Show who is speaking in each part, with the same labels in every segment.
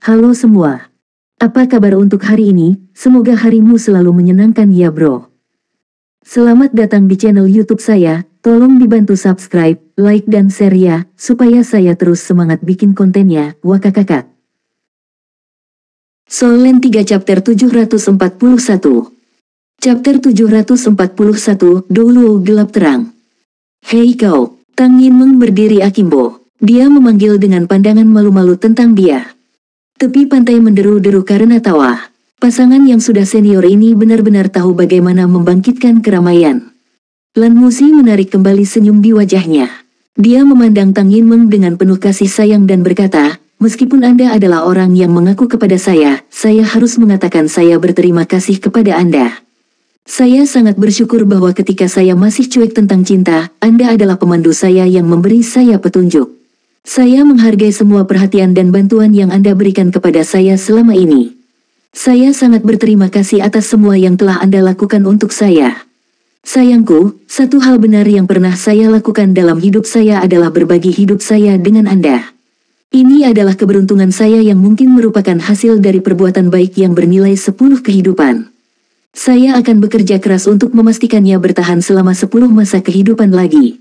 Speaker 1: Halo semua. Apa kabar untuk hari ini? Semoga harimu selalu menyenangkan ya bro. Selamat datang di channel YouTube saya. Tolong dibantu subscribe, like dan share ya, supaya saya terus semangat bikin kontennya. Wakakakak. Soul Land 3 Chapter 741. Chapter 741, Doluo Gelap Terang. Hei kau, Tang Yinmeng berdiri akimbo. Dia memanggil dengan pandangan malu-malu tentang dia. Tepi pantai menderu-deru karena tawa. Pasangan yang sudah senior ini benar-benar tahu bagaimana membangkitkan keramaian. Lan Musi menarik kembali senyum di wajahnya. Dia memandang Tang Yinmeng dengan penuh kasih sayang dan berkata, meskipun Anda adalah orang yang mengaku kepada saya harus mengatakan saya berterima kasih kepada Anda. Saya sangat bersyukur bahwa ketika saya masih cuek tentang cinta, Anda adalah pemandu saya yang memberi saya petunjuk. Saya menghargai semua perhatian dan bantuan yang Anda berikan kepada saya selama ini. Saya sangat berterima kasih atas semua yang telah Anda lakukan untuk saya. Sayangku, satu hal benar yang pernah saya lakukan dalam hidup saya adalah berbagi hidup saya dengan Anda. Ini adalah keberuntungan saya yang mungkin merupakan hasil dari perbuatan baik yang bernilai 10 kehidupan. Saya akan bekerja keras untuk memastikannya bertahan selama 10 masa kehidupan lagi.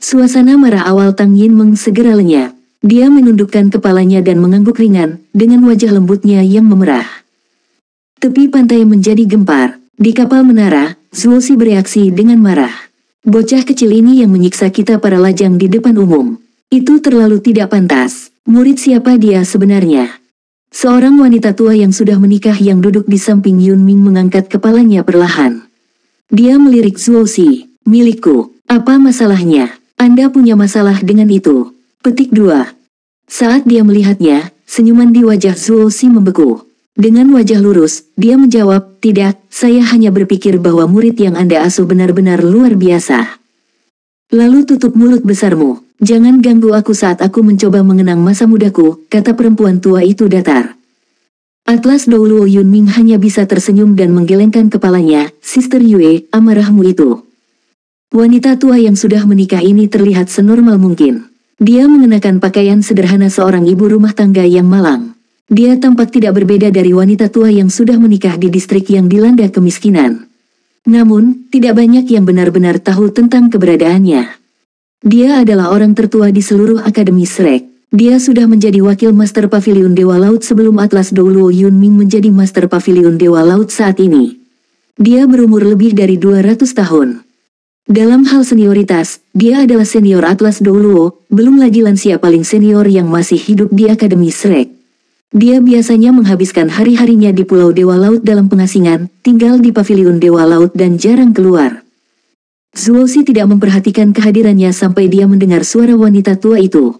Speaker 1: Suasana marah awal Tang Yinmeng segera lenyap. Dia menundukkan kepalanya dan mengangguk ringan, dengan wajah lembutnya yang memerah. Tepi pantai menjadi gempar. Di kapal menara, Zuoxi bereaksi dengan marah. Bocah kecil ini yang menyiksa kita para lajang di depan umum. Itu terlalu tidak pantas. Murid siapa dia sebenarnya? Seorang wanita tua yang sudah menikah yang duduk di samping Yunming mengangkat kepalanya perlahan. Dia melirik Zuoxi. Milikku, apa masalahnya? Anda punya masalah dengan itu. Petik 2. Saat dia melihatnya, senyuman di wajah Zuoxi membeku. Dengan wajah lurus, dia menjawab, tidak, saya hanya berpikir bahwa murid yang Anda asuh benar-benar luar biasa. Lalu tutup mulut besarmu. Jangan ganggu aku saat aku mencoba mengenang masa mudaku, kata perempuan tua itu datar. Atlas Doluo Yunming hanya bisa tersenyum dan menggelengkan kepalanya. Sister Yue, amarahmu itu. Wanita tua yang sudah menikah ini terlihat senormal mungkin. Dia mengenakan pakaian sederhana seorang ibu rumah tangga yang malang. Dia tampak tidak berbeda dari wanita tua yang sudah menikah di distrik yang dilanda kemiskinan. Namun, tidak banyak yang benar-benar tahu tentang keberadaannya. Dia adalah orang tertua di seluruh Akademi Shrek. Dia sudah menjadi wakil Master Pavilion Dewa Laut sebelum Atlas Doluo Yunming menjadi Master Pavilion Dewa Laut saat ini. Dia berumur lebih dari 200 tahun. Dalam hal senioritas, dia adalah senior Atlas Doluo, belum lagi lansia paling senior yang masih hidup di Akademi Shrek. Dia biasanya menghabiskan hari-harinya di Pulau Dewa Laut dalam pengasingan, tinggal di Pavilion Dewa Laut dan jarang keluar. Zuoxi tidak memperhatikan kehadirannya sampai dia mendengar suara wanita tua itu.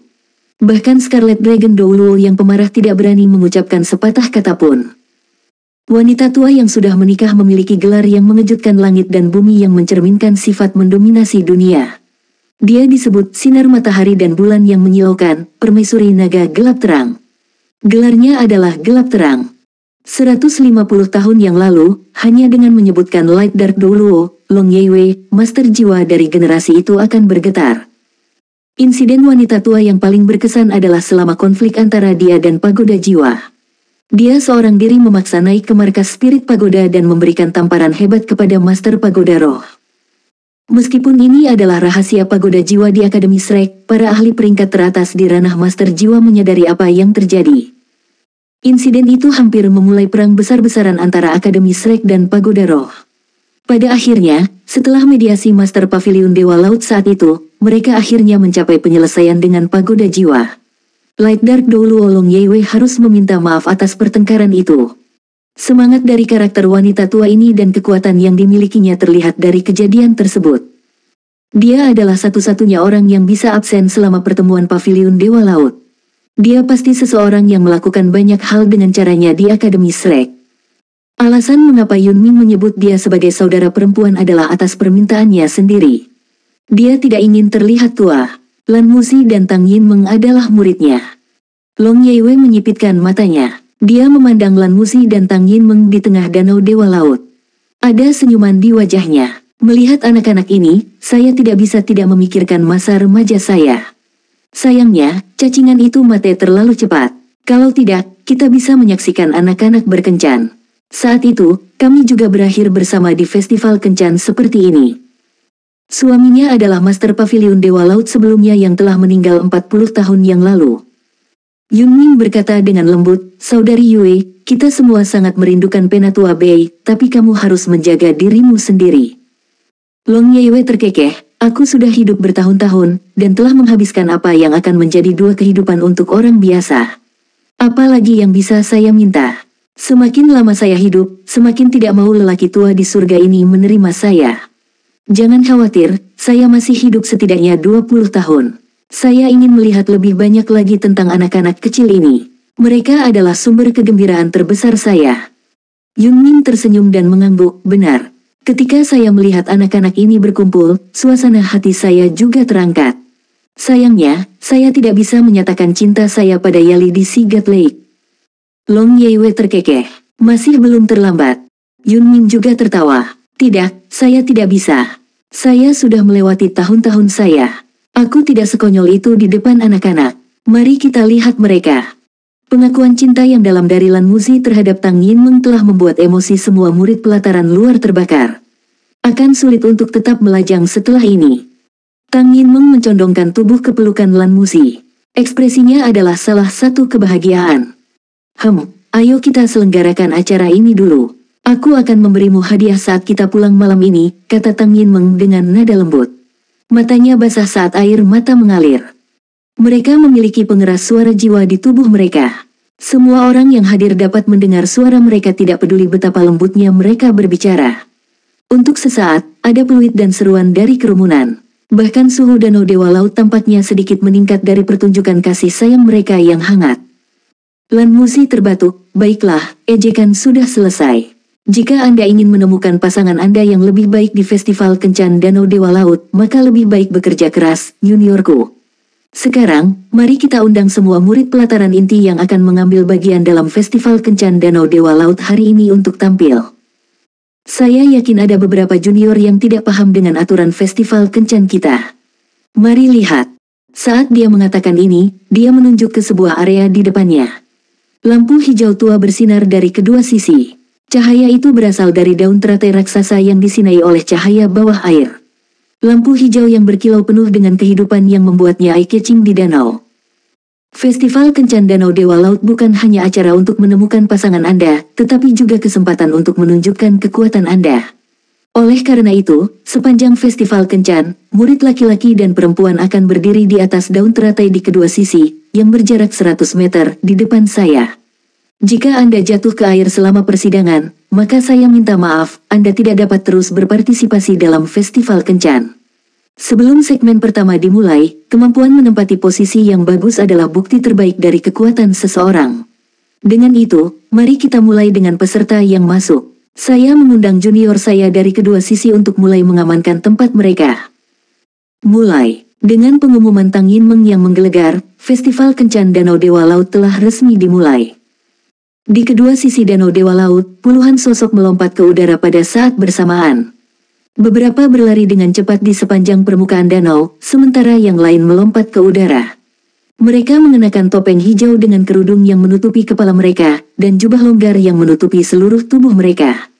Speaker 1: Bahkan Scarlet Dragon Doluo yang pemarah tidak berani mengucapkan sepatah kata pun. Wanita tua yang sudah menikah memiliki gelar yang mengejutkan langit dan bumi yang mencerminkan sifat mendominasi dunia. Dia disebut sinar matahari dan bulan yang menyilaukan, permaisuri naga gelap terang. Gelarnya adalah gelap terang. 150 tahun yang lalu, hanya dengan menyebutkan Light Dark Doluo, Long Yeiwei, master jiwa dari generasi itu akan bergetar. Insiden wanita tua yang paling berkesan adalah selama konflik antara dia dan Pagoda Jiwa. Dia seorang diri memaksa naik ke markas spirit Pagoda dan memberikan tamparan hebat kepada Master Pagoda Roh. Meskipun ini adalah rahasia Pagoda Jiwa di Akademi Shrek, para ahli peringkat teratas di ranah Master Jiwa menyadari apa yang terjadi. Insiden itu hampir memulai perang besar-besaran antara Akademi Shrek dan Pagoda Roh. Pada akhirnya, setelah mediasi Master Pavilion Dewa Laut saat itu, mereka akhirnya mencapai penyelesaian dengan Pagoda Jiwa. Light Dark Doluo Long Yeiwei harus meminta maaf atas pertengkaran itu. Semangat dari karakter wanita tua ini dan kekuatan yang dimilikinya terlihat dari kejadian tersebut. Dia adalah satu-satunya orang yang bisa absen selama pertemuan Pavilion Dewa Laut. Dia pasti seseorang yang melakukan banyak hal dengan caranya di Akademi Shrek. Alasan mengapa Yunming menyebut dia sebagai saudara perempuan adalah atas permintaannya sendiri. Dia tidak ingin terlihat tua. Lan Musi dan Tang Yinmeng adalah muridnya. Long Yeiwei menyipitkan matanya. Dia memandang Lan Musi dan Tang Yinmeng di tengah danau Dewa Laut. Ada senyuman di wajahnya. Melihat anak-anak ini, saya tidak bisa tidak memikirkan masa remaja saya. Sayangnya, cacingan itu mati terlalu cepat. Kalau tidak, kita bisa menyaksikan anak-anak berkencan. Saat itu, kami juga berakhir bersama di festival kencan seperti ini. Suaminya adalah Master Pavilion Dewa Laut sebelumnya yang telah meninggal 40 tahun yang lalu. Yunming berkata dengan lembut, Saudari Yue, kita semua sangat merindukan Penatua Bei, tapi kamu harus menjaga dirimu sendiri. Long Yue terkekeh, aku sudah hidup bertahun-tahun, dan telah menghabiskan apa yang akan menjadi 2 kehidupan untuk orang biasa. Apalagi yang bisa saya minta? Semakin lama saya hidup, semakin tidak mau lelaki tua di surga ini menerima saya. Jangan khawatir, saya masih hidup setidaknya 20 tahun. Saya ingin melihat lebih banyak lagi tentang anak-anak kecil ini. Mereka adalah sumber kegembiraan terbesar saya. Yunming tersenyum dan mengangguk, benar. Ketika saya melihat anak-anak ini berkumpul, suasana hati saya juga terangkat. Sayangnya, saya tidak bisa menyatakan cinta saya pada Yali di Sigat Lake. Long Yue terkekeh. Masih belum terlambat. Yunming juga tertawa. Tidak, saya tidak bisa. Saya sudah melewati tahun-tahun saya. Aku tidak sekonyol itu di depan anak-anak. Mari kita lihat mereka. Pengakuan cinta yang dalam dari Lan Muzi terhadap Tang Yinmeng telah membuat emosi semua murid pelataran luar terbakar. Akan sulit untuk tetap melajang setelah ini. Tang Yinmeng mencondongkan tubuh ke pelukan Lan Muzi. Ekspresinya adalah salah satu kebahagiaan. Ayo kita selenggarakan acara ini dulu. Aku akan memberimu hadiah saat kita pulang malam ini, kata Tang Yinmeng dengan nada lembut. Matanya basah saat air mata mengalir. Mereka memiliki pengeras suara jiwa di tubuh mereka. Semua orang yang hadir dapat mendengar suara mereka tidak peduli betapa lembutnya mereka berbicara. Untuk sesaat, ada peluit dan seruan dari kerumunan. Bahkan suhu danau Dewa Laut tampaknya sedikit meningkat dari pertunjukan kasih sayang mereka yang hangat. Lan Muzi terbatuk, baiklah, ejekan sudah selesai. Jika Anda ingin menemukan pasangan Anda yang lebih baik di Festival Kencan Danau Dewa Laut, maka lebih baik bekerja keras, juniorku. Sekarang, mari kita undang semua murid pelataran inti yang akan mengambil bagian dalam Festival Kencan Danau Dewa Laut hari ini untuk tampil. Saya yakin ada beberapa junior yang tidak paham dengan aturan Festival Kencan kita. Mari lihat. Saat dia mengatakan ini, dia menunjuk ke sebuah area di depannya. Lampu hijau tua bersinar dari kedua sisi. Cahaya itu berasal dari daun teratai raksasa yang disinai oleh cahaya bawah air. Lampu hijau yang berkilau penuh dengan kehidupan yang membuatnya eye-catching di danau. Festival Kencan Danau Dewa Laut bukan hanya acara untuk menemukan pasangan Anda, tetapi juga kesempatan untuk menunjukkan kekuatan Anda. Oleh karena itu, sepanjang Festival Kencan, murid laki-laki dan perempuan akan berdiri di atas daun teratai di kedua sisi, yang berjarak 100 meter di depan saya. Jika Anda jatuh ke air selama persidangan, maka saya minta maaf, Anda tidak dapat terus berpartisipasi dalam Festival Kencan. Sebelum segmen pertama dimulai, kemampuan menempati posisi yang bagus adalah bukti terbaik dari kekuatan seseorang. Dengan itu, mari kita mulai dengan peserta yang masuk. Saya mengundang junior saya dari kedua sisi untuk mulai mengamankan tempat mereka. Mulai. Dengan pengumuman Tang Yinmeng yang menggelegar, Festival Kencan Danau Dewa Laut telah resmi dimulai. Di kedua sisi Danau Dewa Laut, puluhan sosok melompat ke udara pada saat bersamaan. Beberapa berlari dengan cepat di sepanjang permukaan danau, sementara yang lain melompat ke udara. Mereka mengenakan topeng hijau dengan kerudung yang menutupi kepala mereka, dan jubah longgar yang menutupi seluruh tubuh mereka.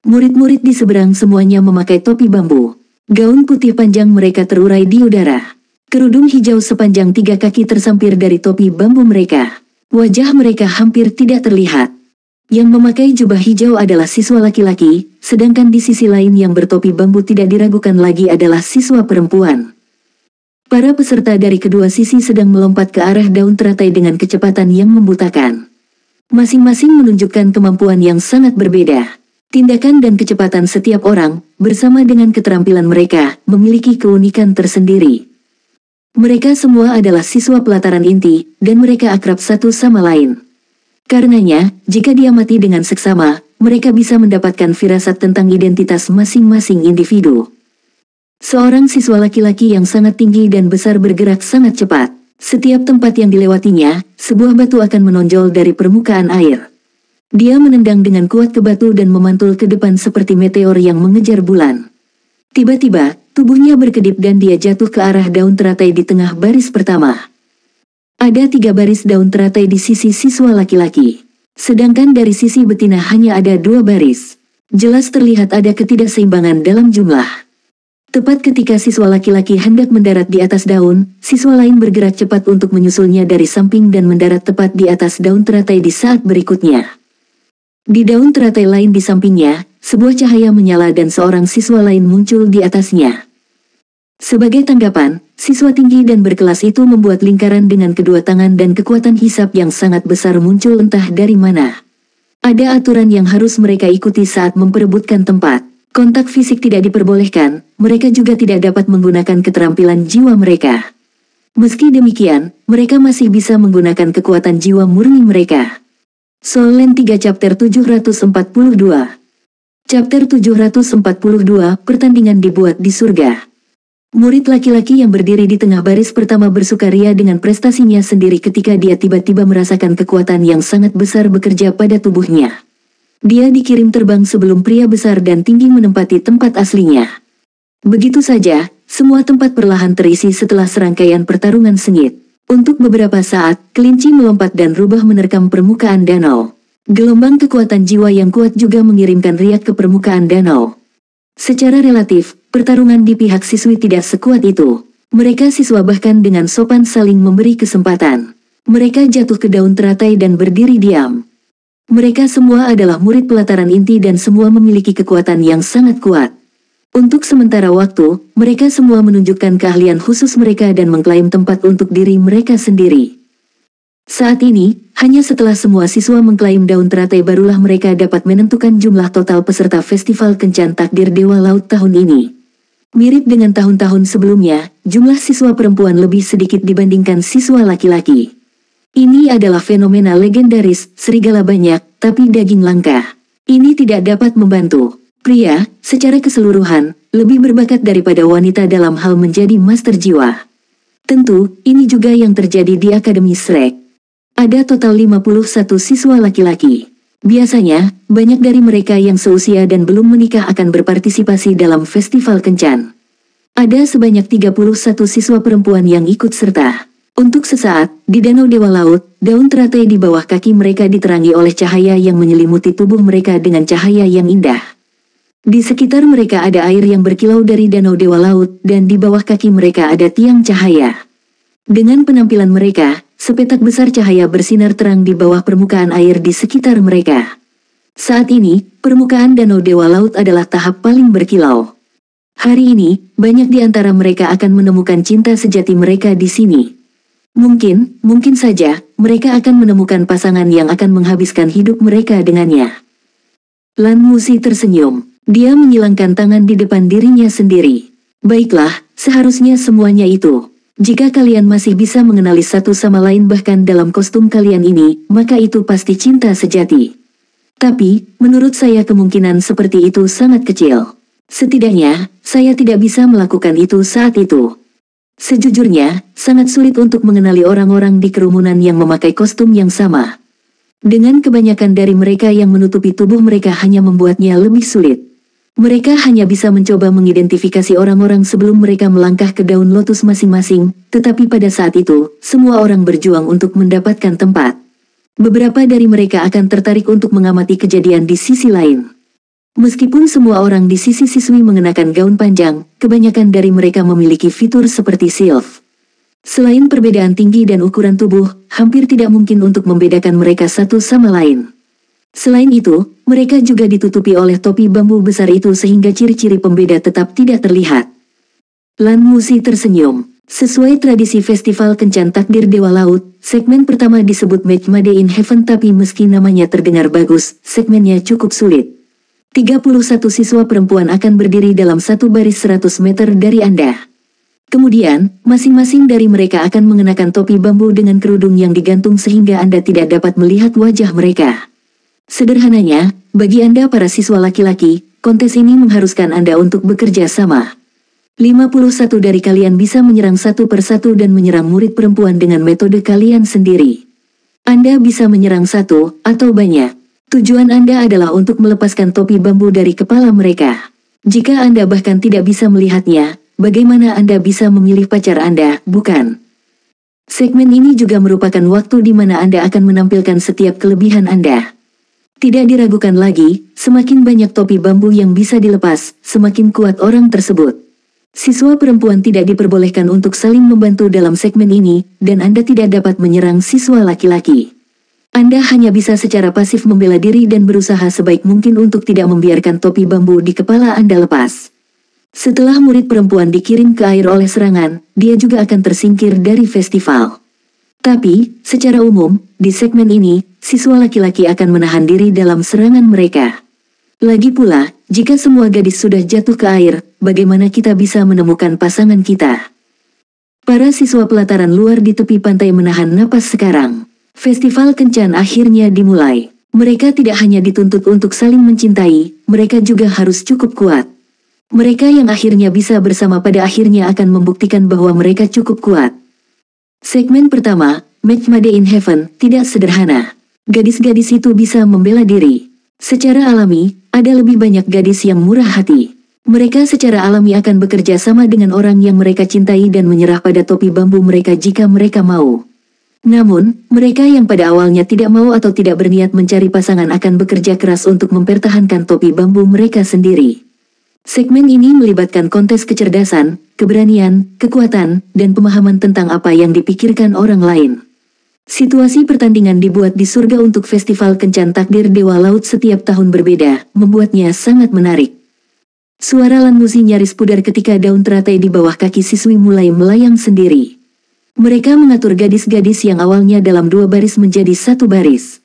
Speaker 1: Murid-murid di seberang semuanya memakai topi bambu. Gaun putih panjang mereka terurai di udara. Kerudung hijau sepanjang 3 kaki tersampir dari topi bambu mereka. Wajah mereka hampir tidak terlihat. Yang memakai jubah hijau adalah siswa laki-laki, sedangkan di sisi lain yang bertopi bambu tidak diragukan lagi adalah siswa perempuan. Para peserta dari kedua sisi sedang melompat ke arah daun teratai dengan kecepatan yang membutakan. Masing-masing menunjukkan kemampuan yang sangat berbeda. Tindakan dan kecepatan setiap orang, bersama dengan keterampilan mereka, memiliki keunikan tersendiri. Mereka semua adalah siswa pelataran inti, dan mereka akrab satu sama lain. Karenanya, jika diamati dengan seksama, mereka bisa mendapatkan firasat tentang identitas masing-masing individu. Seorang siswa laki-laki yang sangat tinggi dan besar bergerak sangat cepat. Setiap tempat yang dilewatinya, sebuah batu akan menonjol dari permukaan air. Dia menendang dengan kuat ke batu dan memantul ke depan seperti meteor yang mengejar bulan. Tiba-tiba, tubuhnya berkedip dan dia jatuh ke arah daun teratai di tengah baris pertama. Ada 3 baris daun teratai di sisi siswa laki-laki. Sedangkan dari sisi betina hanya ada 2 baris. Jelas terlihat ada ketidakseimbangan dalam jumlah. Tepat ketika siswa laki-laki hendak mendarat di atas daun, siswa lain bergerak cepat untuk menyusulnya dari samping dan mendarat tepat di atas daun teratai di saat berikutnya. Di daun teratai lain di sampingnya, sebuah cahaya menyala dan seorang siswa lain muncul di atasnya. Sebagai tanggapan, siswa tinggi dan berkelas itu membuat lingkaran dengan kedua tangan dan kekuatan hisap yang sangat besar muncul entah dari mana. Ada aturan yang harus mereka ikuti saat memperebutkan tempat. Kontak fisik tidak diperbolehkan, mereka juga tidak dapat menggunakan keterampilan jiwa mereka. Meski demikian, mereka masih bisa menggunakan kekuatan jiwa murni mereka. Soul Land 3 Chapter 742. Chapter 742, pertandingan dibuat di surga. Murid laki-laki yang berdiri di tengah baris pertama bersukaria dengan prestasinya sendiri ketika dia tiba-tiba merasakan kekuatan yang sangat besar bekerja pada tubuhnya. Dia dikirim terbang sebelum pria besar dan tinggi menempati tempat aslinya. Begitu saja, semua tempat perlahan terisi setelah serangkaian pertarungan sengit. Untuk beberapa saat, kelinci melompat dan rubah menerkam permukaan danau. Gelombang kekuatan jiwa yang kuat juga mengirimkan riak ke permukaan danau. Secara relatif, pertarungan di pihak siswi tidak sekuat itu. Mereka siswa bahkan dengan sopan saling memberi kesempatan. Mereka jatuh ke daun teratai dan berdiri diam. Mereka semua adalah murid pelataran inti dan semua memiliki kekuatan yang sangat kuat. Untuk sementara waktu, mereka semua menunjukkan keahlian khusus mereka dan mengklaim tempat untuk diri mereka sendiri. Saat ini, hanya setelah semua siswa mengklaim daun teratai barulah mereka dapat menentukan jumlah total peserta Festival Kencan Takdir Dewa Laut tahun ini. Mirip dengan tahun-tahun sebelumnya, jumlah siswa perempuan lebih sedikit dibandingkan siswa laki-laki. Ini adalah fenomena legendaris, serigala banyak, tapi daging langka. Ini tidak dapat membantu. Pria, secara keseluruhan, lebih berbakat daripada wanita dalam hal menjadi master jiwa. Tentu, ini juga yang terjadi di Akademi Shrek. Ada total 51 siswa laki-laki. Biasanya, banyak dari mereka yang seusia dan belum menikah akan berpartisipasi dalam Festival Kencan. Ada sebanyak 31 siswa perempuan yang ikut serta. Untuk sesaat, di Danau Dewa Laut, daun teratai di bawah kaki mereka diterangi oleh cahaya yang menyelimuti tubuh mereka dengan cahaya yang indah. Di sekitar mereka ada air yang berkilau dari Danau Dewa Laut, dan di bawah kaki mereka ada tiang cahaya. Dengan penampilan mereka, sepetak besar cahaya bersinar terang di bawah permukaan air di sekitar mereka. Saat ini, permukaan Danau Dewa Laut adalah tahap paling berkilau. Hari ini, banyak di antara mereka akan menemukan cinta sejati mereka di sini. Mungkin saja, mereka akan menemukan pasangan yang akan menghabiskan hidup mereka dengannya. Lan Musi tersenyum. Dia menyilangkan tangan di depan dirinya sendiri. Baiklah, seharusnya semuanya itu. Jika kalian masih bisa mengenali satu sama lain bahkan dalam kostum kalian ini, maka itu pasti cinta sejati. Tapi, menurut saya kemungkinan seperti itu sangat kecil. Setidaknya, saya tidak bisa melakukan itu saat itu. Sejujurnya, sangat sulit untuk mengenali orang-orang di kerumunan yang memakai kostum yang sama. Dengan kebanyakan dari mereka yang menutupi tubuh mereka hanya membuatnya lebih sulit. Mereka hanya bisa mencoba mengidentifikasi orang-orang sebelum mereka melangkah ke daun lotus masing-masing, tetapi pada saat itu, semua orang berjuang untuk mendapatkan tempat. Beberapa dari mereka akan tertarik untuk mengamati kejadian di sisi lain. Meskipun semua orang di sisi siswi mengenakan gaun panjang, kebanyakan dari mereka memiliki fitur seperti sylph. Selain perbedaan tinggi dan ukuran tubuh, hampir tidak mungkin untuk membedakan mereka satu sama lain. Selain itu, mereka juga ditutupi oleh topi bambu besar itu sehingga ciri-ciri pembeda tetap tidak terlihat. Lan Musi tersenyum. Sesuai tradisi Festival Kencan Takdir Dewa Laut, segmen pertama disebut Match Made in Heaven tapi meski namanya terdengar bagus, segmennya cukup sulit. 31 siswa perempuan akan berdiri dalam satu baris 100 meter dari Anda. Kemudian, masing-masing dari mereka akan mengenakan topi bambu dengan kerudung yang digantung sehingga Anda tidak dapat melihat wajah mereka. Sederhananya, bagi Anda para siswa laki-laki, kontes ini mengharuskan Anda untuk bekerja sama. 51 dari kalian bisa menyerang satu persatu dan menyerang murid perempuan dengan metode kalian sendiri. Anda bisa menyerang satu, atau banyak. Tujuan Anda adalah untuk melepaskan topi bambu dari kepala mereka. Jika Anda bahkan tidak bisa melihatnya, bagaimana Anda bisa memilih pacar Anda, bukan? Segmen ini juga merupakan waktu di mana Anda akan menampilkan setiap kelebihan Anda. Tidak diragukan lagi, semakin banyak topi bambu yang bisa dilepas, semakin kuat orang tersebut. Siswa perempuan tidak diperbolehkan untuk saling membantu dalam segmen ini, dan Anda tidak dapat menyerang siswa laki-laki. Anda hanya bisa secara pasif membela diri dan berusaha sebaik mungkin untuk tidak membiarkan topi bambu di kepala Anda lepas. Setelah murid perempuan dikirim ke air oleh serangan, dia juga akan tersingkir dari festival. Tapi, secara umum, di segmen ini, siswa laki-laki akan menahan diri dalam serangan mereka. Lagi pula, jika semua gadis sudah jatuh ke air, bagaimana kita bisa menemukan pasangan kita? Para siswa pelataran luar di tepi pantai menahan napas sekarang. Festival kencan akhirnya dimulai. Mereka tidak hanya dituntut untuk saling mencintai, mereka juga harus cukup kuat. Mereka yang akhirnya bisa bersama pada akhirnya akan membuktikan bahwa mereka cukup kuat. Segmen pertama, Match Made in Heaven, tidak sederhana. Gadis-gadis itu bisa membela diri. Secara alami, ada lebih banyak gadis yang murah hati. Mereka secara alami akan bekerja sama dengan orang yang mereka cintai dan menyerah pada topi bambu mereka jika mereka mau. Namun, mereka yang pada awalnya tidak mau atau tidak berniat mencari pasangan akan bekerja keras untuk mempertahankan topi bambu mereka sendiri. Segmen ini melibatkan kontes kecerdasan, keberanian, kekuatan, dan pemahaman tentang apa yang dipikirkan orang lain. Situasi pertandingan dibuat di surga untuk festival kencan takdir Dewa Laut setiap tahun berbeda, membuatnya sangat menarik. Suara Lan Musi nyaris pudar ketika daun teratai di bawah kaki siswi mulai melayang sendiri. Mereka mengatur gadis-gadis yang awalnya dalam dua baris menjadi satu baris.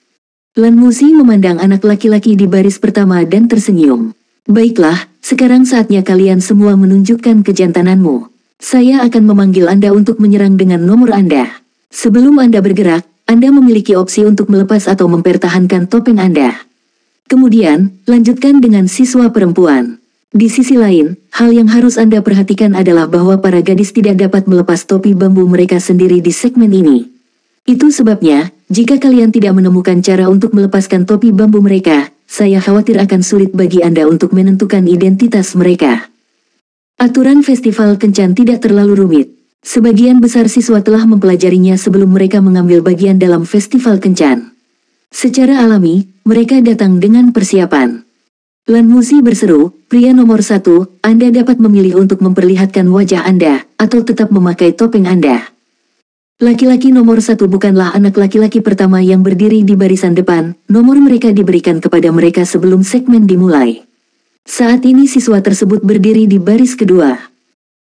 Speaker 1: Lan Musi memandang anak laki-laki di baris pertama dan tersenyum. Baiklah, sekarang saatnya kalian semua menunjukkan kejantananmu. Saya akan memanggil Anda untuk menyerang dengan nomor Anda. Sebelum Anda bergerak, Anda memiliki opsi untuk melepas atau mempertahankan topeng Anda. Kemudian, lanjutkan dengan siswa perempuan. Di sisi lain, hal yang harus Anda perhatikan adalah bahwa para gadis tidak dapat melepas topi bambu mereka sendiri di segmen ini. Itu sebabnya, jika kalian tidak menemukan cara untuk melepaskan topi bambu mereka, saya khawatir akan sulit bagi Anda untuk menentukan identitas mereka. Aturan festival kencan tidak terlalu rumit. Sebagian besar siswa telah mempelajarinya sebelum mereka mengambil bagian dalam festival kencan. Secara alami, mereka datang dengan persiapan. Lan Musi berseru, pria nomor 1, Anda dapat memilih untuk memperlihatkan wajah Anda, atau tetap memakai topeng Anda. Laki-laki nomor 1 bukanlah anak laki-laki pertama yang berdiri di barisan depan, nomor mereka diberikan kepada mereka sebelum segmen dimulai. Saat ini siswa tersebut berdiri di baris kedua.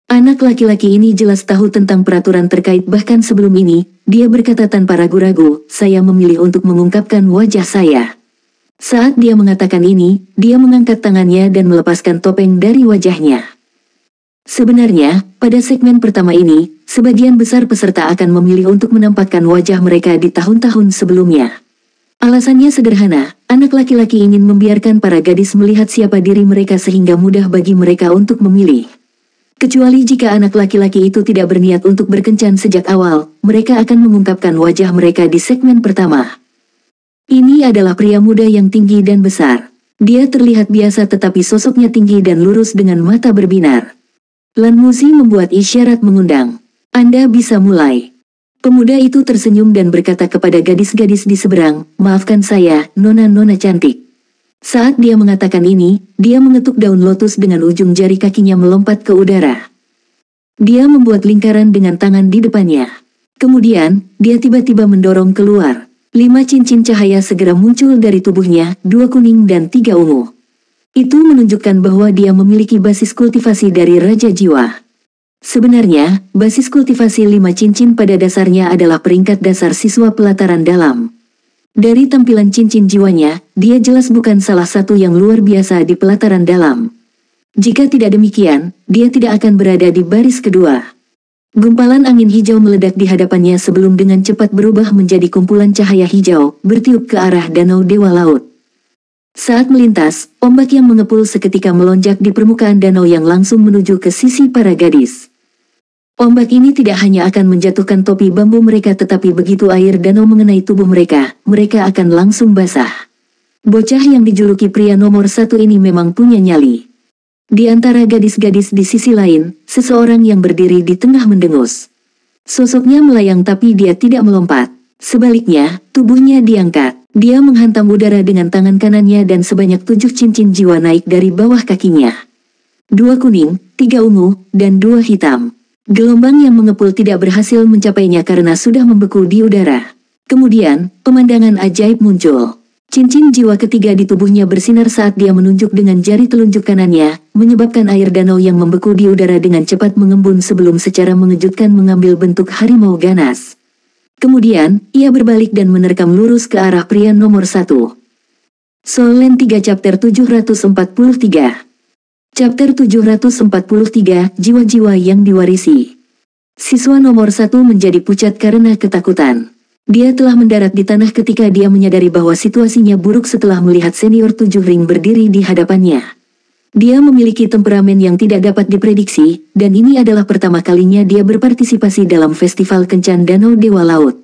Speaker 1: Anak laki-laki ini jelas tahu tentang peraturan terkait bahkan sebelum ini, dia berkata tanpa ragu-ragu, saya memilih untuk mengungkapkan wajah saya. Saat dia mengatakan ini, dia mengangkat tangannya dan melepaskan topeng dari wajahnya. Sebenarnya, pada segmen pertama ini, sebagian besar peserta akan memilih untuk menampakkan wajah mereka di tahun-tahun sebelumnya. Alasannya sederhana, anak laki-laki ingin membiarkan para gadis melihat siapa diri mereka sehingga mudah bagi mereka untuk memilih. Kecuali jika anak laki-laki itu tidak berniat untuk berkencan sejak awal, mereka akan mengungkapkan wajah mereka di segmen pertama. Ini adalah pria muda yang tinggi dan besar. Dia terlihat biasa tetapi sosoknya tinggi dan lurus dengan mata berbinar. Lan Musi membuat isyarat mengundang. Anda bisa mulai. Pemuda itu tersenyum dan berkata kepada gadis-gadis di seberang, maafkan saya, nona-nona cantik. Saat dia mengatakan ini, dia mengetuk daun lotus dengan ujung jari kakinya melompat ke udara. Dia membuat lingkaran dengan tangan di depannya. Kemudian, dia tiba-tiba mendorong keluar. 5 cincin cahaya segera muncul dari tubuhnya, 2 kuning dan 3 ungu. Itu menunjukkan bahwa dia memiliki basis kultivasi dari Raja Jiwa. Sebenarnya, basis kultivasi 5 cincin pada dasarnya adalah peringkat dasar siswa pelataran dalam. Dari tampilan cincin jiwanya, dia jelas bukan salah satu yang luar biasa di pelataran dalam. Jika tidak demikian, dia tidak akan berada di baris kedua. Gumpalan angin hijau meledak di hadapannya sebelum dengan cepat berubah menjadi kumpulan cahaya hijau, bertiup ke arah danau Dewa Laut. Saat melintas, ombak yang mengepul seketika melonjak di permukaan danau yang langsung menuju ke sisi para gadis. Ombak ini tidak hanya akan menjatuhkan topi bambu mereka tetapi begitu air danau mengenai tubuh mereka, mereka akan langsung basah. Bocah yang dijuluki pria nomor 1 ini memang punya nyali. Di antara gadis-gadis di sisi lain, seseorang yang berdiri di tengah mendengus. Sosoknya melayang tapi dia tidak melompat. Sebaliknya, tubuhnya diangkat. Dia menghantam udara dengan tangan kanannya dan sebanyak 7 cincin jiwa naik dari bawah kakinya. 2 kuning, 3 ungu, dan 2 hitam. Gelombang yang mengepul tidak berhasil mencapainya karena sudah membeku di udara. Kemudian, pemandangan ajaib muncul. Cincin jiwa ketiga di tubuhnya bersinar saat dia menunjuk dengan jari telunjuk kanannya, menyebabkan air danau yang membeku di udara dengan cepat mengembun sebelum secara mengejutkan mengambil bentuk harimau ganas. Kemudian, ia berbalik dan menerkam lurus ke arah pria nomor 1. Soul Land 3 Chapter 743. Chapter 743, Jiwa-jiwa yang diwarisi. Siswa nomor 1 menjadi pucat karena ketakutan. Dia telah mendarat di tanah ketika dia menyadari bahwa situasinya buruk setelah melihat senior 7 ring berdiri di hadapannya. Dia memiliki temperamen yang tidak dapat diprediksi, dan ini adalah pertama kalinya dia berpartisipasi dalam festival kencan Danau Dewa Laut.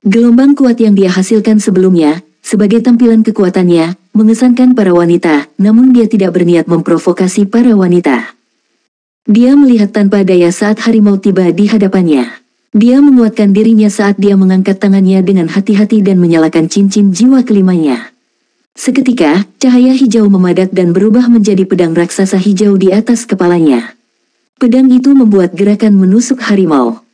Speaker 1: Gelombang kuat yang dia hasilkan sebelumnya, sebagai tampilan kekuatannya, mengesankan para wanita, namun dia tidak berniat memprovokasi para wanita. Dia melihat tanpa daya saat harimau tiba di hadapannya. Dia menguatkan dirinya saat dia mengangkat tangannya dengan hati-hati dan menyalakan cincin jiwa kelimanya. Seketika, cahaya hijau memadat dan berubah menjadi pedang raksasa hijau di atas kepalanya. Pedang itu membuat gerakan menusuk harimau.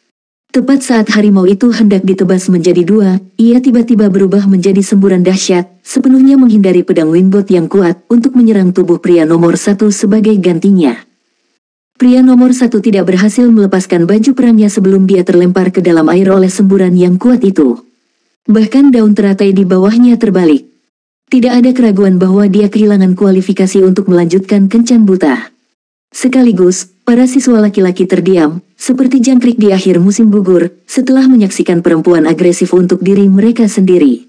Speaker 1: Tepat saat harimau itu hendak ditebas menjadi 2, ia tiba-tiba berubah menjadi semburan dahsyat, sepenuhnya menghindari pedang Windbot yang kuat untuk menyerang tubuh pria nomor 1 sebagai gantinya. Pria nomor 1 tidak berhasil melepaskan baju perangnya sebelum dia terlempar ke dalam air oleh semburan yang kuat itu. Bahkan daun teratai di bawahnya terbalik. Tidak ada keraguan bahwa dia kehilangan kualifikasi untuk melanjutkan kencan buta. Sekaligus, para siswa laki-laki terdiam, seperti jangkrik di akhir musim gugur, setelah menyaksikan perempuan agresif untuk diri mereka sendiri.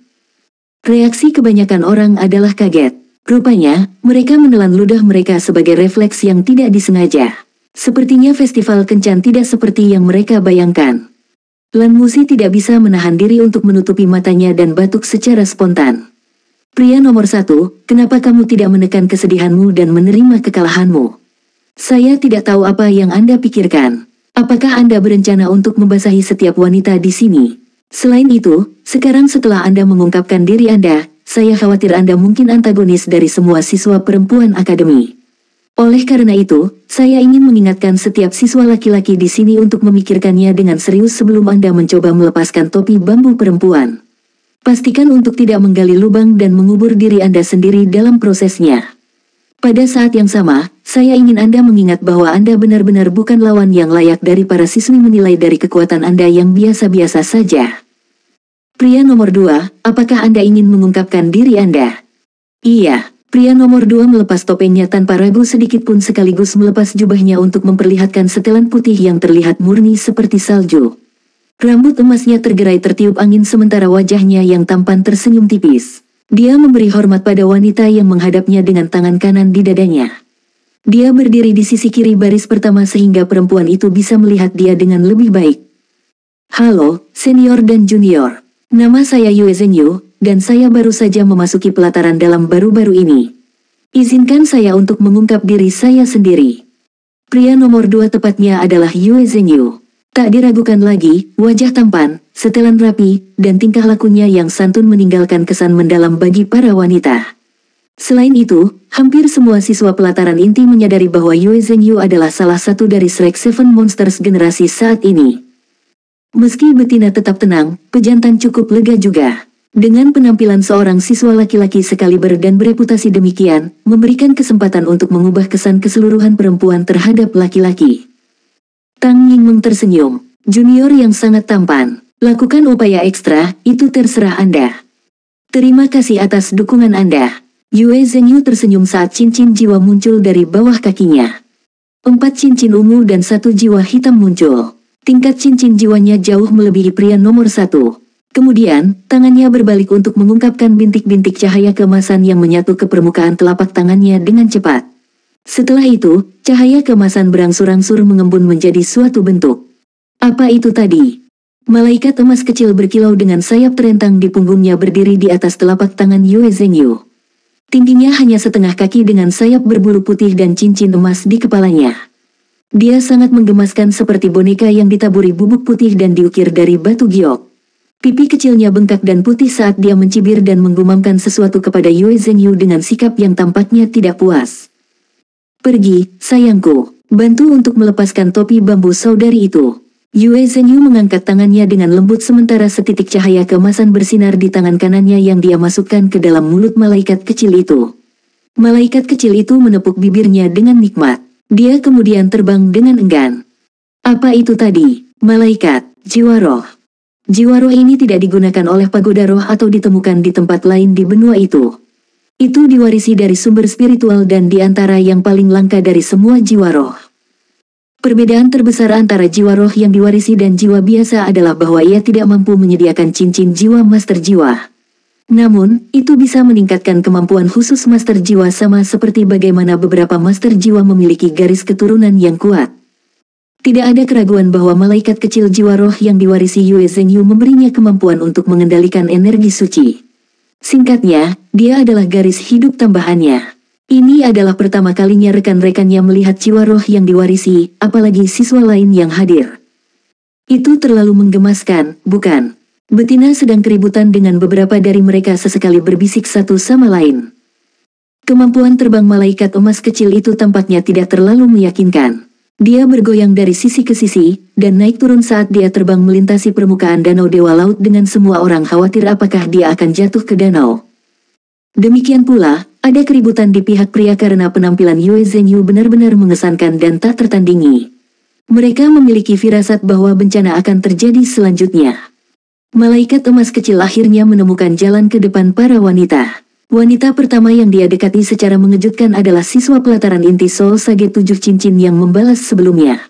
Speaker 1: Reaksi kebanyakan orang adalah kaget. Rupanya, mereka menelan ludah mereka sebagai refleks yang tidak disengaja. Sepertinya festival kencan tidak seperti yang mereka bayangkan. Lan Musi tidak bisa menahan diri untuk menutupi matanya dan batuk secara spontan. Pria nomor 1, kenapa kamu tidak menekan kesedihanmu dan menerima kekalahanmu? Saya tidak tahu apa yang Anda pikirkan. Apakah Anda berencana untuk membasahi setiap wanita di sini? Selain itu, sekarang setelah Anda mengungkapkan diri Anda, saya khawatir Anda mungkin antagonis dari semua siswa perempuan akademi. Oleh karena itu, saya ingin mengingatkan setiap siswa laki-laki di sini untuk memikirkannya dengan serius sebelum Anda mencoba melepaskan topi bambu perempuan. Pastikan untuk tidak menggali lubang dan mengubur diri Anda sendiri dalam prosesnya. Pada saat yang sama, saya ingin Anda mengingat bahwa Anda benar-benar bukan lawan yang layak dari para siswi menilai dari kekuatan Anda yang biasa-biasa saja. Pria nomor 2, apakah Anda ingin mengungkapkan diri Anda? Iya. Pria nomor 2 melepas topengnya tanpa ragu sedikit pun sekaligus melepas jubahnya untuk memperlihatkan setelan putih yang terlihat murni seperti salju. Rambut emasnya tergerai tertiup angin sementara wajahnya yang tampan tersenyum tipis. Dia memberi hormat pada wanita yang menghadapnya dengan tangan kanan di dadanya. Dia berdiri di sisi kiri baris pertama sehingga perempuan itu bisa melihat dia dengan lebih baik. Halo, senior dan junior. Nama saya Yue Zhenyu, dan saya baru saja memasuki pelataran dalam baru-baru ini. Izinkan saya untuk mengungkap diri saya sendiri. Pria nomor 2 tepatnya adalah Yue Zhenyu. Tak diragukan lagi, wajah tampan, setelan rapi, dan tingkah lakunya yang santun meninggalkan kesan mendalam bagi para wanita. Selain itu, hampir semua siswa pelataran inti menyadari bahwa Yue Zhenyu adalah salah satu dari Shrek Seven Monsters generasi saat ini. Meski betina tetap tenang, pejantan cukup lega juga. Dengan penampilan seorang siswa laki-laki sekaliber dan bereputasi demikian, memberikan kesempatan untuk mengubah kesan keseluruhan perempuan terhadap laki-laki. Tang Yingmeng tersenyum. Junior yang sangat tampan. Lakukan upaya ekstra, itu terserah Anda. Terima kasih atas dukungan Anda. Yue Zhenyu tersenyum saat cincin jiwa muncul dari bawah kakinya. 4 cincin ungu dan 1 jiwa hitam muncul. Tingkat cincin jiwanya jauh melebihi pria nomor 1. Kemudian, tangannya berbalik untuk mengungkapkan bintik-bintik cahaya keemasan yang menyatu ke permukaan telapak tangannya dengan cepat. Setelah itu, cahaya keemasan berangsur-angsur mengembun menjadi suatu bentuk. Apa itu tadi? Malaikat emas kecil berkilau dengan sayap terentang di punggungnya berdiri di atas telapak tangan Yue Zhenyu. Tingginya hanya setengah kaki dengan sayap berbulu putih dan cincin emas di kepalanya. Dia sangat menggemaskan seperti boneka yang ditaburi bubuk putih dan diukir dari batu giok. Pipi kecilnya bengkak dan putih saat dia mencibir dan menggumamkan sesuatu kepada Yue Zhenyu dengan sikap yang tampaknya tidak puas. Pergi, sayangku. Bantu untuk melepaskan topi bambu saudari itu. Yue Zhenyu mengangkat tangannya dengan lembut sementara setitik cahaya keemasan bersinar di tangan kanannya yang dia masukkan ke dalam mulut malaikat kecil itu. Malaikat kecil itu menepuk bibirnya dengan nikmat. Dia kemudian terbang dengan enggan. Apa itu tadi? Malaikat, jiwa roh. Jiwa roh ini tidak digunakan oleh pagoda roh atau ditemukan di tempat lain di benua itu. Itu diwarisi dari sumber spiritual dan di antara yang paling langka dari semua jiwa roh. Perbedaan terbesar antara jiwa roh yang diwarisi dan jiwa biasa adalah bahwa ia tidak mampu menyediakan cincin jiwa master jiwa. Namun, itu bisa meningkatkan kemampuan khusus master jiwa sama seperti bagaimana beberapa master jiwa memiliki garis keturunan yang kuat. Tidak ada keraguan bahwa malaikat kecil jiwa roh yang diwarisi Yue Zhenyu memberinya kemampuan untuk mengendalikan energi suci. Singkatnya, dia adalah garis hidup tambahannya. Ini adalah pertama kalinya rekan-rekannya melihat jiwa roh yang diwarisi, apalagi siswa lain yang hadir. Itu terlalu menggemaskan, bukan? Betina sedang keributan dengan beberapa dari mereka sesekali berbisik satu sama lain. Kemampuan terbang malaikat emas kecil itu tampaknya tidak terlalu meyakinkan. Dia bergoyang dari sisi ke sisi, dan naik turun saat dia terbang melintasi permukaan danau Dewa Laut dengan semua orang khawatir apakah dia akan jatuh ke danau. Demikian pula, ada keributan di pihak pria karena penampilan Yue Zhenyu benar-benar mengesankan dan tak tertandingi. Mereka memiliki firasat bahwa bencana akan terjadi selanjutnya. Malaikat emas kecil akhirnya menemukan jalan ke depan para wanita. Wanita pertama yang dia dekati secara mengejutkan adalah siswa pelataran inti Soul Sage 7 cincin yang membalas sebelumnya.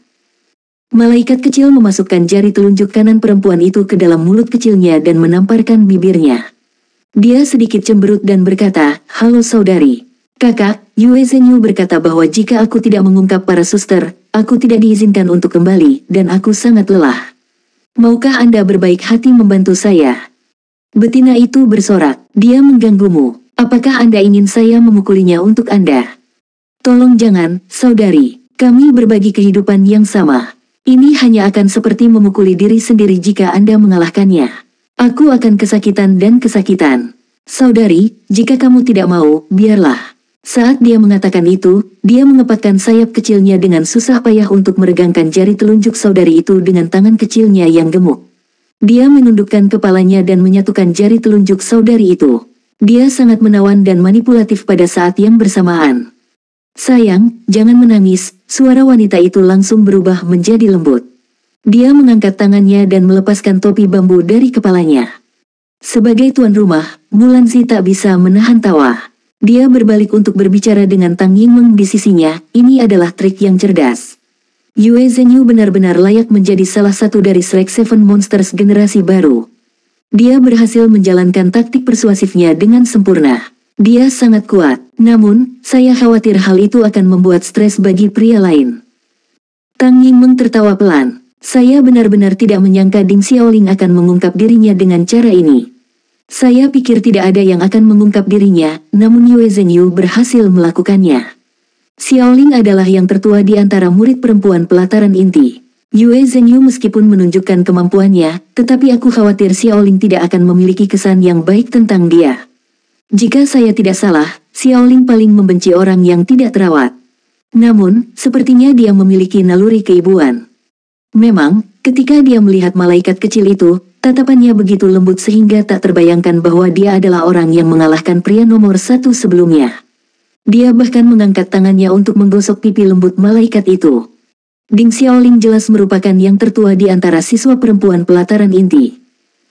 Speaker 1: Malaikat kecil memasukkan jari telunjuk kanan perempuan itu ke dalam mulut kecilnya dan menamparkan bibirnya. Dia sedikit cemberut dan berkata, "Halo saudari." "Kakak," Yue Zhenyu berkata bahwa jika aku tidak mengungkap para suster, aku tidak diizinkan untuk kembali, dan aku sangat lelah. Maukah Anda berbaik hati membantu saya? Betina itu bersorak, dia mengganggumu. Apakah Anda ingin saya memukulinya untuk Anda? Tolong jangan, saudari. Kami berbagi kehidupan yang sama. Ini hanya akan seperti memukuli diri sendiri jika Anda mengalahkannya. Aku akan kesakitan dan kesakitan. Saudari, jika kamu tidak mau, biarlah. Saat dia mengatakan itu, dia mengepakkan sayap kecilnya dengan susah payah untuk meregangkan jari telunjuk saudari itu dengan tangan kecilnya yang gemuk. Dia menundukkan kepalanya dan menyatukan jari telunjuk saudari itu. Dia sangat menawan dan manipulatif pada saat yang bersamaan. "Sayang, jangan menangis," suara wanita itu langsung berubah menjadi lembut. Dia mengangkat tangannya dan melepaskan topi bambu dari kepalanya. Sebagai tuan rumah, Mulanzi tak bisa menahan tawa. Dia berbalik untuk berbicara dengan Tang Yingmeng di sisinya. Ini adalah trik yang cerdas. Yue Zhenyu benar-benar layak menjadi salah satu dari Shrek Seven Monsters generasi baru. Dia berhasil menjalankan taktik persuasifnya dengan sempurna. Dia sangat kuat, namun, saya khawatir hal itu akan membuat stres bagi pria lain. Tang Yingmeng tertawa pelan. Saya benar-benar tidak menyangka Ding Xiaoling akan mengungkap dirinya dengan cara ini. Saya pikir tidak ada yang akan mengungkap dirinya, namun Yue Zhenyu berhasil melakukannya. Xiaoling adalah yang tertua di antara murid perempuan pelataran inti. Yue Zhenyu meskipun menunjukkan kemampuannya, tetapi aku khawatir Xiaoling tidak akan memiliki kesan yang baik tentang dia. Jika saya tidak salah, Xiaoling paling membenci orang yang tidak terawat. Namun, sepertinya dia memiliki naluri keibuan. Memang, ketika dia melihat malaikat kecil itu, tatapannya begitu lembut sehingga tak terbayangkan bahwa dia adalah orang yang mengalahkan pria nomor 1 sebelumnya. Dia bahkan mengangkat tangannya untuk menggosok pipi lembut malaikat itu. Ding Xiaoling jelas merupakan yang tertua di antara siswa perempuan pelataran inti.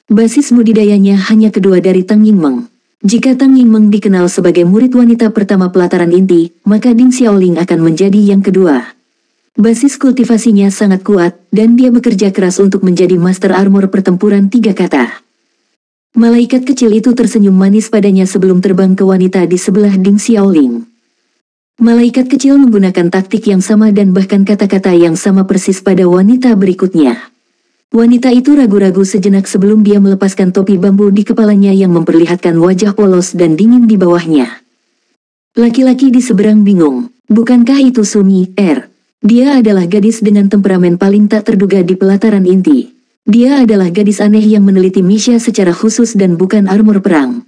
Speaker 1: Basis budidayanya hanya kedua dari Tang Yingmeng. Jika Tang Yingmeng dikenal sebagai murid wanita pertama pelataran inti, maka Ding Xiaoling akan menjadi yang kedua. Basis kultivasinya sangat kuat, dan dia bekerja keras untuk menjadi master armor pertempuran 3 kata. Malaikat kecil itu tersenyum manis padanya sebelum terbang ke wanita di sebelah Ding Xiaoling. Malaikat kecil menggunakan taktik yang sama dan bahkan kata-kata yang sama persis pada wanita berikutnya. Wanita itu ragu-ragu sejenak sebelum dia melepaskan topi bambu di kepalanya yang memperlihatkan wajah polos dan dingin di bawahnya. Laki-laki di seberang bingung, bukankah itu Sumi, Dia adalah gadis dengan temperamen paling tak terduga di pelataran inti. Dia adalah gadis aneh yang meneliti Misha secara khusus dan bukan armor perang.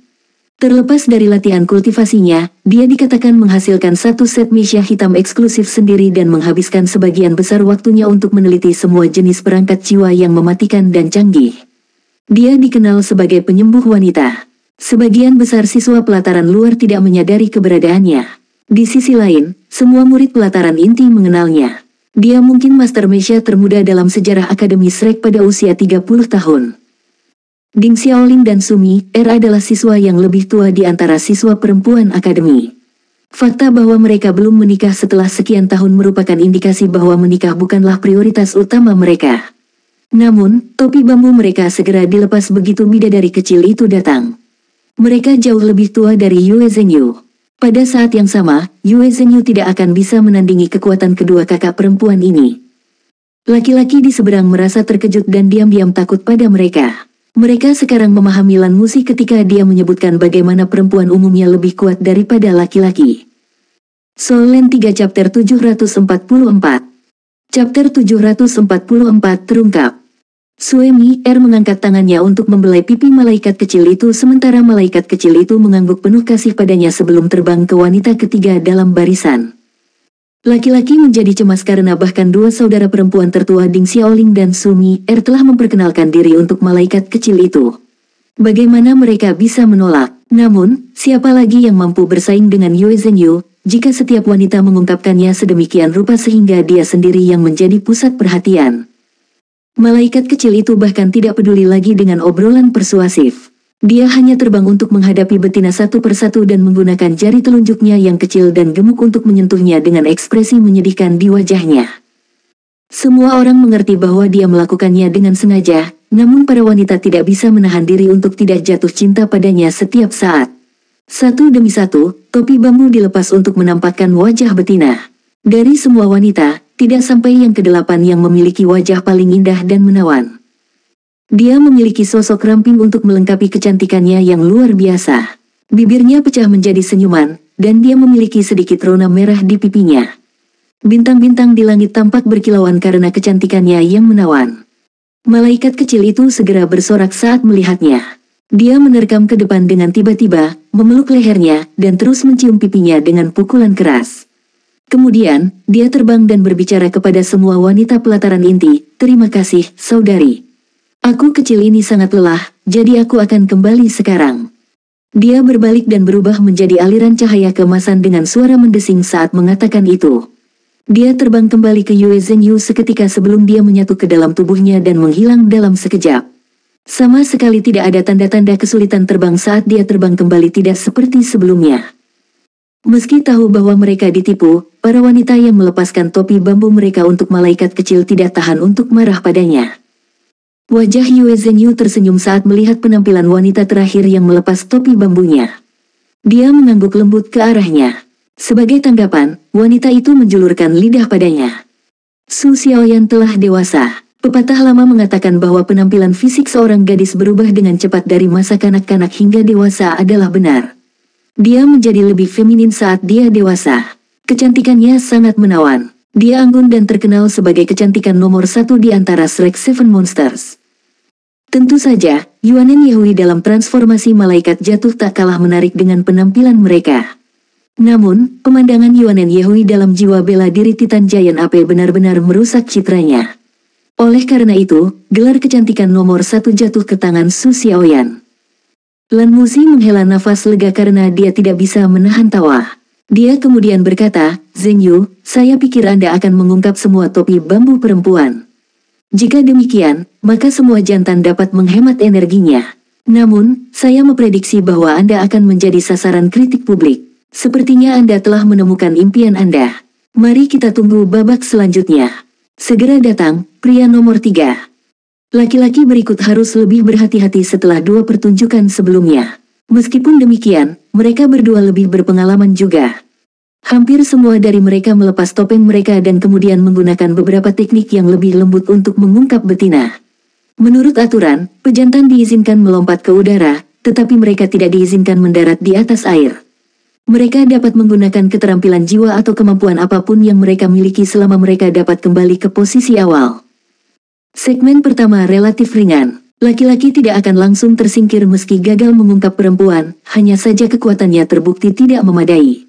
Speaker 1: Terlepas dari latihan kultivasinya, dia dikatakan menghasilkan satu set Misha hitam eksklusif sendiri dan menghabiskan sebagian besar waktunya untuk meneliti semua jenis perangkat jiwa yang mematikan dan canggih. Dia dikenal sebagai penyembuh wanita. Sebagian besar siswa pelataran luar tidak menyadari keberadaannya. Di sisi lain, semua murid pelataran inti mengenalnya. Dia mungkin Master Misha termuda dalam sejarah Akademi Shrek pada usia 30 tahun. Ding Xiaoling dan Sumi adalah siswa yang lebih tua di antara siswa perempuan akademi. Fakta bahwa mereka belum menikah setelah sekian tahun merupakan indikasi bahwa menikah bukanlah prioritas utama mereka. Namun, topi bambu mereka segera dilepas begitu bidadari kecil itu datang. Mereka jauh lebih tua dari Yue Zhengyu. Pada saat yang sama, Yue Zhengyu tidak akan bisa menandingi kekuatan kedua kakak perempuan ini. Laki-laki di seberang merasa terkejut dan diam-diam takut pada mereka. Mereka sekarang memahami Lan Musi ketika dia menyebutkan bagaimana perempuan umumnya lebih kuat daripada laki-laki. Soul Land 3 Chapter 744. Chapter 744 terungkap. Suemi mengangkat tangannya untuk membelai pipi malaikat kecil itu sementara malaikat kecil itu mengangguk penuh kasih padanya sebelum terbang ke wanita ketiga dalam barisan. Laki-laki menjadi cemas karena bahkan dua saudara perempuan tertua Ding Xiaoling dan Sumi telah memperkenalkan diri untuk malaikat kecil itu. Bagaimana mereka bisa menolak? Namun, siapa lagi yang mampu bersaing dengan Yue Zhengyu, jika setiap wanita mengungkapkannya sedemikian rupa sehingga dia sendiri yang menjadi pusat perhatian? Malaikat kecil itu bahkan tidak peduli lagi dengan obrolan persuasif. Dia hanya terbang untuk menghadapi betina satu persatu dan menggunakan jari telunjuknya yang kecil dan gemuk untuk menyentuhnya dengan ekspresi menyedihkan di wajahnya. Semua orang mengerti bahwa dia melakukannya dengan sengaja, namun para wanita tidak bisa menahan diri untuk tidak jatuh cinta padanya setiap saat. Satu demi satu, topi bambu dilepas untuk menampakkan wajah betina. Dari semua wanita, tidak sampai yang kedelapan yang memiliki wajah paling indah dan menawan. Dia memiliki sosok ramping untuk melengkapi kecantikannya yang luar biasa. Bibirnya pecah menjadi senyuman, dan dia memiliki sedikit rona merah di pipinya. Bintang-bintang di langit tampak berkilauan karena kecantikannya yang menawan. Malaikat kecil itu segera bersorak saat melihatnya. Dia menerkam ke depan dengan tiba-tiba, memeluk lehernya, dan terus mencium pipinya dengan pukulan keras. Kemudian, dia terbang dan berbicara kepada semua wanita pelataran inti, "Terima kasih, saudari. Aku kecil ini sangat lelah, jadi aku akan kembali sekarang." Dia berbalik dan berubah menjadi aliran cahaya keemasan dengan suara mendesing saat mengatakan itu. Dia terbang kembali ke Yue Zhengyu seketika sebelum dia menyatu ke dalam tubuhnya dan menghilang dalam sekejap. Sama sekali tidak ada tanda-tanda kesulitan terbang saat dia terbang kembali, tidak seperti sebelumnya. Meski tahu bahwa mereka ditipu, para wanita yang melepaskan topi bambu mereka untuk malaikat kecil tidak tahan untuk marah padanya. Wajah Yue Zhengyu tersenyum saat melihat penampilan wanita terakhir yang melepas topi bambunya. Dia mengangguk lembut ke arahnya. Sebagai tanggapan, wanita itu menjulurkan lidah padanya. Su Xiaoyan telah dewasa. Pepatah lama mengatakan bahwa penampilan fisik seorang gadis berubah dengan cepat dari masa kanak-kanak hingga dewasa adalah benar. Dia menjadi lebih feminin saat dia dewasa. Kecantikannya sangat menawan. Dia anggun dan terkenal sebagai kecantikan nomor satu di antara Shrek Seven Monsters. Tentu saja, Yuanen Yehui dalam transformasi malaikat jatuh tak kalah menarik dengan penampilan mereka. Namun, pemandangan Yuanen Yehui dalam jiwa bela diri Titan Giant AP benar-benar merusak citranya. Oleh karena itu, gelar kecantikan nomor satu jatuh ke tangan Su Xiaoyan. Lan Musi menghela nafas lega karena dia tidak bisa menahan tawa. Dia kemudian berkata, "Zhengyu, saya pikir Anda akan mengungkap semua topi bambu perempuan. Jika demikian, maka semua jantan dapat menghemat energinya. Namun, saya memprediksi bahwa Anda akan menjadi sasaran kritik publik. Sepertinya Anda telah menemukan impian Anda. Mari kita tunggu babak selanjutnya. Segera datang, pria nomor 3. Laki-laki berikut harus lebih berhati-hati setelah dua pertunjukan sebelumnya. Meskipun demikian, mereka berdua lebih berpengalaman juga. Hampir semua dari mereka melepas topeng mereka dan kemudian menggunakan beberapa teknik yang lebih lembut untuk mengungkap betina. Menurut aturan, pejantan diizinkan melompat ke udara, tetapi mereka tidak diizinkan mendarat di atas air. Mereka dapat menggunakan keterampilan jiwa atau kemampuan apapun yang mereka miliki selama mereka dapat kembali ke posisi awal. Segmen pertama relatif ringan. Laki-laki tidak akan langsung tersingkir meski gagal mengungkap perempuan, hanya saja kekuatannya terbukti tidak memadai.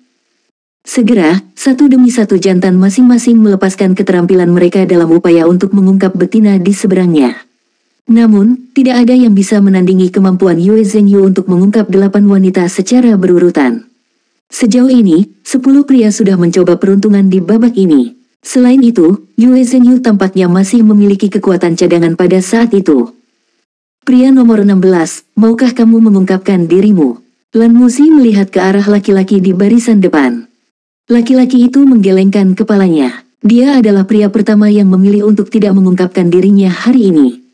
Speaker 1: Segera, satu demi satu jantan masing-masing melepaskan keterampilan mereka dalam upaya untuk mengungkap betina di seberangnya. Namun, tidak ada yang bisa menandingi kemampuan Yue Zhengyu untuk mengungkap 8 wanita secara berurutan. Sejauh ini, 10 pria sudah mencoba peruntungan di babak ini. Selain itu, Yue Zhengyu tampaknya masih memiliki kekuatan cadangan pada saat itu. Pria nomor 16, maukah kamu mengungkapkan dirimu? Lan Muzi melihat ke arah laki-laki di barisan depan. Laki-laki itu menggelengkan kepalanya. Dia adalah pria pertama yang memilih untuk tidak mengungkapkan dirinya hari ini.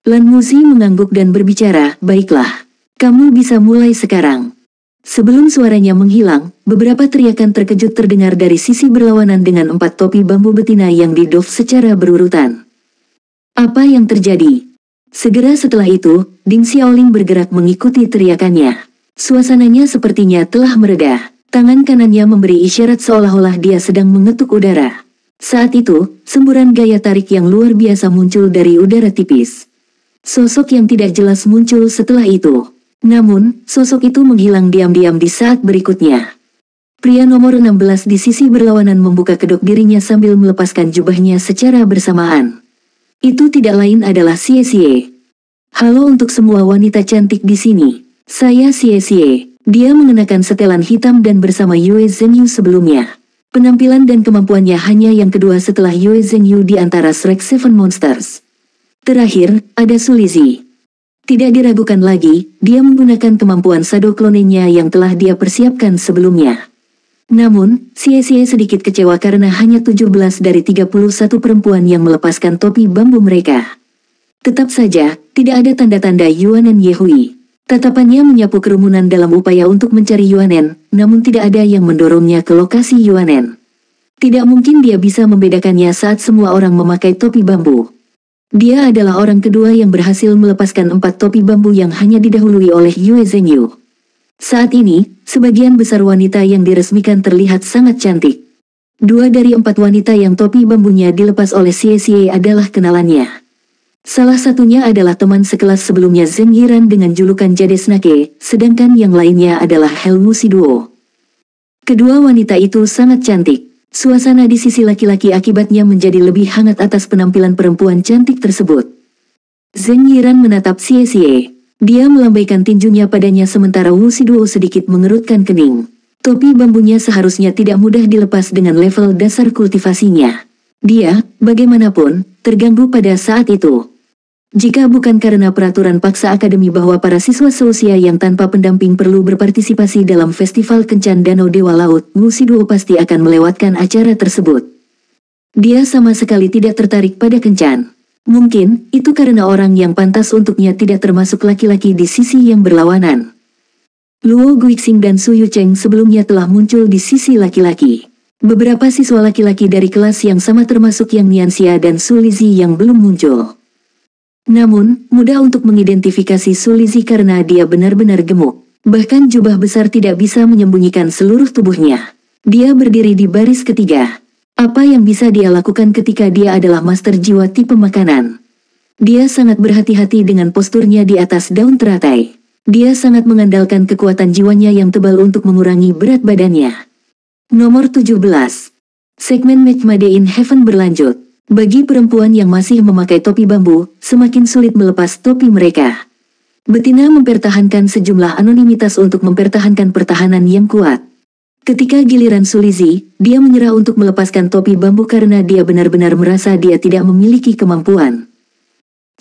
Speaker 1: Lan Muzi mengangguk dan berbicara, baiklah. Kamu bisa mulai sekarang. Sebelum suaranya menghilang, beberapa teriakan terkejut terdengar dari sisi berlawanan dengan 4 topi bambu betina yang di-doff secara berurutan. Apa yang terjadi? Segera setelah itu, Ding Xiaoling bergerak mengikuti teriakannya. Suasananya sepertinya telah mereda. Tangan kanannya memberi isyarat seolah-olah dia sedang mengetuk udara. Saat itu, semburan gaya tarik yang luar biasa muncul dari udara tipis. Sosok yang tidak jelas muncul setelah itu. Namun, sosok itu menghilang diam-diam di saat berikutnya. Pria nomor 16 di sisi berlawanan membuka kedok dirinya sambil melepaskan jubahnya secara bersamaan. Itu tidak lain adalah Xie Xie. Halo untuk semua wanita cantik di sini. Saya Xie Xie. Dia mengenakan setelan hitam dan bersama Yue Zhengyu sebelumnya. Penampilan dan kemampuannya hanya yang kedua setelah Yue Zhengyu di antara Shrek Seven Monsters. Terakhir, ada Su Lizhi. Tidak diragukan lagi, dia menggunakan kemampuan Shadow Clone-nya yang telah dia persiapkan sebelumnya. Namun, Xie Xie sedikit kecewa karena hanya 17 dari 31 perempuan yang melepaskan topi bambu mereka. Tetap saja, tidak ada tanda-tanda Yuanen Yehui. Tatapannya menyapu kerumunan dalam upaya untuk mencari Yuanen, namun tidak ada yang mendorongnya ke lokasi Yuanen. Tidak mungkin dia bisa membedakannya saat semua orang memakai topi bambu. Dia adalah orang kedua yang berhasil melepaskan 4 topi bambu yang hanya didahului oleh Yue Zhengyu. Saat ini, sebagian besar wanita yang diresmikan terlihat sangat cantik. 2 dari 4 wanita yang topi bambunya dilepas oleh Xie Xie adalah kenalannya. Salah satunya adalah teman sekelas sebelumnya Zheng Yiran dengan julukan Jade Snake, sedangkan yang lainnya adalah Helmu Siduo. Kedua wanita itu sangat cantik. Suasana di sisi laki-laki akibatnya menjadi lebih hangat atas penampilan perempuan cantik tersebut. Zheng Yiran menatap Xie Xie. Dia melambaikan tinjunya padanya sementara Wu Siduo sedikit mengerutkan kening. Topi bambunya seharusnya tidak mudah dilepas dengan level dasar kultivasinya. Dia, bagaimanapun, terganggu pada saat itu. Jika bukan karena peraturan paksa akademi bahwa para siswa seusia yang tanpa pendamping perlu berpartisipasi dalam festival kencan Danau Dewa Laut, Wu Siduo pasti akan melewatkan acara tersebut. Dia sama sekali tidak tertarik pada kencan. Mungkin, itu karena orang yang pantas untuknya tidak termasuk laki-laki di sisi yang berlawanan. Luo Guixing dan Su Yucheng sebelumnya telah muncul di sisi laki-laki. Beberapa siswa laki-laki dari kelas yang sama termasuk Yang Nianxia dan Su Lizhi yang belum muncul. Namun, mudah untuk mengidentifikasi Su Lizhi karena dia benar-benar gemuk. Bahkan jubah besar tidak bisa menyembunyikan seluruh tubuhnya. Dia berdiri di baris ketiga. Apa yang bisa dia lakukan ketika dia adalah master jiwa tipe makanan? Dia sangat berhati-hati dengan posturnya di atas daun teratai. Dia sangat mengandalkan kekuatan jiwanya yang tebal untuk mengurangi berat badannya. Nomor 17. Segmen Match Made in Heaven berlanjut. Bagi perempuan yang masih memakai topi bambu, semakin sulit melepas topi mereka. Betina mempertahankan sejumlah anonimitas untuk mempertahankan pertahanan yang kuat. Ketika giliran Su Lizhi, dia menyerah untuk melepaskan topi bambu karena dia benar-benar merasa dia tidak memiliki kemampuan.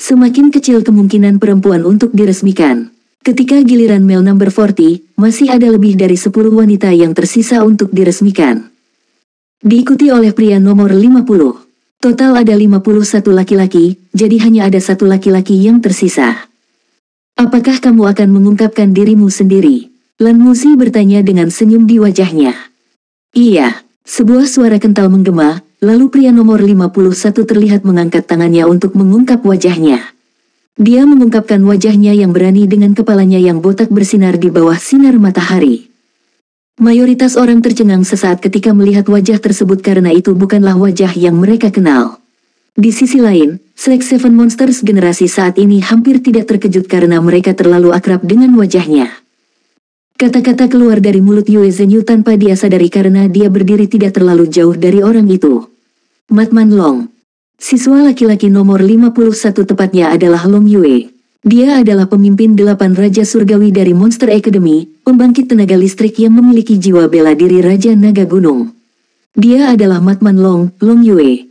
Speaker 1: Semakin kecil kemungkinan perempuan untuk diresmikan. Ketika giliran male number 40, masih ada lebih dari 10 wanita yang tersisa untuk diresmikan. Diikuti oleh pria nomor 50. Total ada 51 laki-laki, jadi hanya ada 1 laki-laki yang tersisa. Apakah kamu akan mengungkapkan dirimu sendiri? Lan Muzi bertanya dengan senyum di wajahnya. Iya, sebuah suara kental menggema, lalu pria nomor 51 terlihat mengangkat tangannya untuk mengungkap wajahnya. Dia mengungkapkan wajahnya yang berani dengan kepalanya yang botak bersinar di bawah sinar matahari. Mayoritas orang tercengang sesaat ketika melihat wajah tersebut karena itu bukanlah wajah yang mereka kenal. Di sisi lain, Slack Seven Monsters generasi saat ini hampir tidak terkejut karena mereka terlalu akrab dengan wajahnya. Kata-kata keluar dari mulut Yue Zhenyu tanpa dia sadari karena dia berdiri tidak terlalu jauh dari orang itu. Matman Long. Siswa laki-laki nomor 51 tepatnya adalah Long Yue. Dia adalah pemimpin 8 Raja Surgawi dari Monster Academy, pembangkit tenaga listrik yang memiliki jiwa bela diri Raja Naga Gunung. Dia adalah Matman Long Yue.